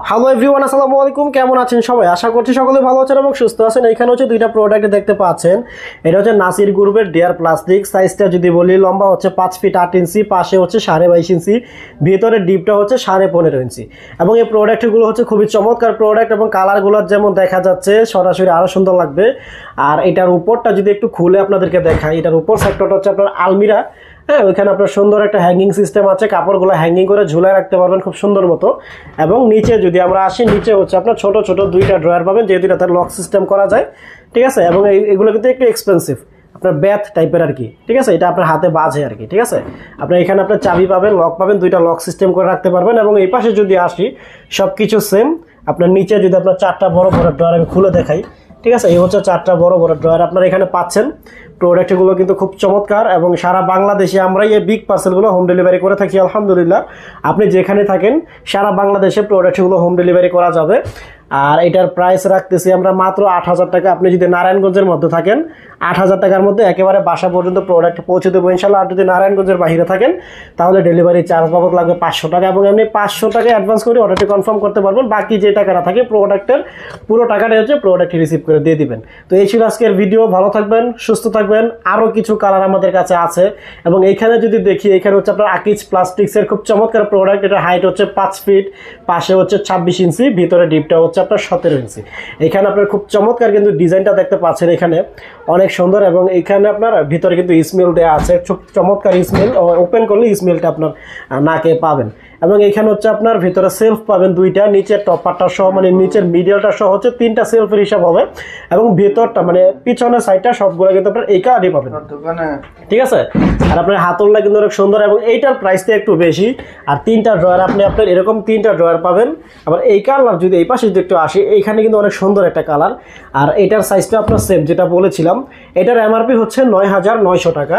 Hello everyone, আসসালামু আলাইকুম। কেমন আছেন সবাই? আশা করছি সকলে ভালো আছেন এবং সুস্থ আছেন। এখানে হচ্ছে দুইটা প্রোডাক্ট দেখতে পাচ্ছেন। এটা হচ্ছে নাসির গ্রুপের ডিয়ার প্লাস্টিক। সাইজটা যদি বলি, লম্বা হচ্ছে 5 ফিট 8 ইঞ্চি, পাশে হচ্ছে 22.5 ইঞ্চি, ভিতরে ডিপটা হচ্ছে 15.5 ইঞ্চি। এবং এই প্রোডাক্টগুলো হচ্ছে খুবই চমৎকার প্রোডাক্ট এবং কালারগুলো যেমন দেখা যাচ্ছে সরাসরি আরও সুন্দর লাগবে। আর এটার উপরটা যদি একটু খুলে আপনাদেরকে দেখাই, এটার উপর সেক্টরটা হচ্ছে আপনার আলমিরা। হ্যাঁ, ওইখানে আপনার সুন্দর একটা হ্যাঙ্গিং সিস্টেম আছে, কাপড়গুলো হ্যাঙ্গিং করে ঝুলায় রাখতে পারবেন খুব সুন্দর মতো। এবং নিচে যদি আমরা আসি, নিচে হচ্ছে আপনার ছোট ছোট দুইটা ড্রয়ার পাবেন, যে দুইটা তার লক সিস্টেম করা যায়, ঠিক আছে। এবং এগুলো কিন্তু একটু এক্সপেন্সিভ, আপনার ব্যাথ টাইপের আর কি, ঠিক আছে। এটা আপনার হাতে বাজে আর কি, ঠিক আছে। আপনার এখানে আপনার চাবি পাবেন, লক পাবেন, দুইটা লক সিস্টেম করে রাখতে পারবেন। এবং এই পাশে যদি আসি, সব কিছু সেম। আপনার নিচে যদি আপনার 4টা বড় বড় ড্রয়ার আমি খুলে দেখাই, ঠিক আছে। এই হচ্ছে 4টা বড় বড় ড্রয়ার আপনারা এখানে পাচ্ছেন। প্রোডাক্টগুলো কিন্তু খুব চমৎকার এবং সারা বাংলাদেশে আমরা এই বিগ পার্সেলগুলো হোম ডেলিভারি করে থাকি আলহামদুলিল্লাহ। আপনি যেখানে থাকেন সারা বাংলাদেশে প্রোডাক্টগুলো হোম ডেলিভারি করা যাবে। আর এটার প্রাইস রাখতেছি আমরা মাত্র 8,000 টাকা। আপনি যদি নারায়ণগঞ্জের মধ্যে থাকেন, 8,000 টাকার মধ্যে একেবারে বাসা পর্যন্ত প্রোডাক্ট পৌঁছে দেবো ইনশাল্লাহ। আর যদি নারায়ণগঞ্জের বাইরে থাকেন, তাহলে ডেলিভারি চার্জ বাবদ লাগবে 500 টাকা। এবং এমনি 500 টাকা অ্যাডভান্স করে অর্ডারটি কনফার্ম করতে পারবেন। বাকি যে টাকাটা থাকে প্রোডাক্টের পুরো টাকাটা হচ্ছে প্রোডাক্ট রিসিভ করে দিয়ে দিবেন। তো এই ছিল আজকের ভিডিও। ভালো থাকবেন, সুস্থ থাকবেন। আরও কিছু কালার আমাদের কাছে আছে। এবং এইখানে যদি দেখি, এখানে হচ্ছে আপনার আকিজ প্লাস্টিক্সের খুব চমৎকার প্রোডাক্ট। এটা হাইট হচ্ছে 5 ফিট, পাশে হচ্ছে 26 ইঞ্চি, ভিতরে ডিপটা হচ্ছে আপনার 17 ইঞ্চি। এখানে আপনার খুব চমৎকার কিন্তু ডিজাইনটা দেখতে পাচ্ছেন, এখানে অনেক সুন্দর। এবং এখানে আপনার ভিতরে কিন্তু স্মেল দেওয়া আছে, খুব চমৎকার স্মেল। ওপেন করলে স্মেলটা আপনার নাকে পাবেন। এবং এখানে হচ্ছে আপনার ভিতরে সেলফ পাবেন দুইটা, নিচের টপারটা সহ, মানে নিচের মিডিয়ালটা সহ হচ্ছে 3টা সেলফের হিসাব হবে। এবং ভেতরটা মানে পিছনের সাইডটা সবগুলো কিন্তু আপনার এই কার্ডই পাবেন, ঠিক আছে। আর আপনার হাতলটা কিন্তু অনেক সুন্দর এবং এইটার প্রাইসটা একটু বেশি। আর 3টা ড্রয়ার আপনি আপনার এরকম 3টা ড্রয়ার পাবেন। আবার এই কালার যদি এই পাশে যদি একটু আসি, এইখানে কিন্তু অনেক সুন্দর একটা কালার। আর এটার সাইজটা আপনার সেম, যেটা বলেছিলাম। এটার এমআরপি হচ্ছে 9,900 টাকা।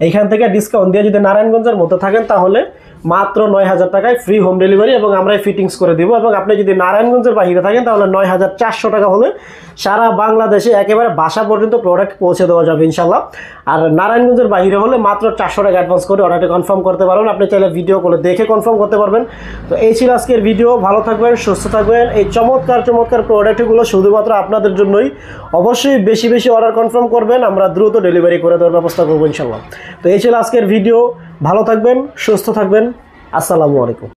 এইখান থেকে ডিসকাউন্ট দিয়ে যদি নারায়ণগঞ্জের মধ্যে থাকেন, তাহলে মাত্র 9,000 টাকায় ফ্রি হোম ডেলিভারি এবং আমরাই ফিটিংস করে দিব। এবং আপনি যদি নারায়ণগঞ্জের বাইরে থাকেন, তাহলে 9,400 টাকা হলে সারা বাংলাদেশে একেবারে বাসা পর্যন্ত প্রোডাক্ট পৌঁছে দেওয়া যাবে ইনশাল্লাহ। আর নারায়ণগঞ্জের বাইরে হলে মাত্র 400 টাকা অ্যাডভান্স করে অর্ডারটি কনফার্ম করতে পারবেন। আপনি চাইলে ভিডিও কলে দেখে কনফার্ম করতে পারবেন। তো এই ছিল আজকের ভিডিও। ভালো থাকবেন, সুস্থ থাকবেন। এই চমৎকার চমৎকার প্রোডাক্টগুলো শুধুমাত্র আপনাদের জন্যই। অবশ্যই বেশি বেশি অর্ডার কনফার্ম করবেন, আমরা দ্রুত ডেলিভারি করে দেওয়ার ব্যবস্থা করবো ইনশাল্লাহ। তো এই ছিল আজকের ভিডিও। ভালো থাকবেন, সুস্থ থাকবেন। আসসালামু আলাইকুম।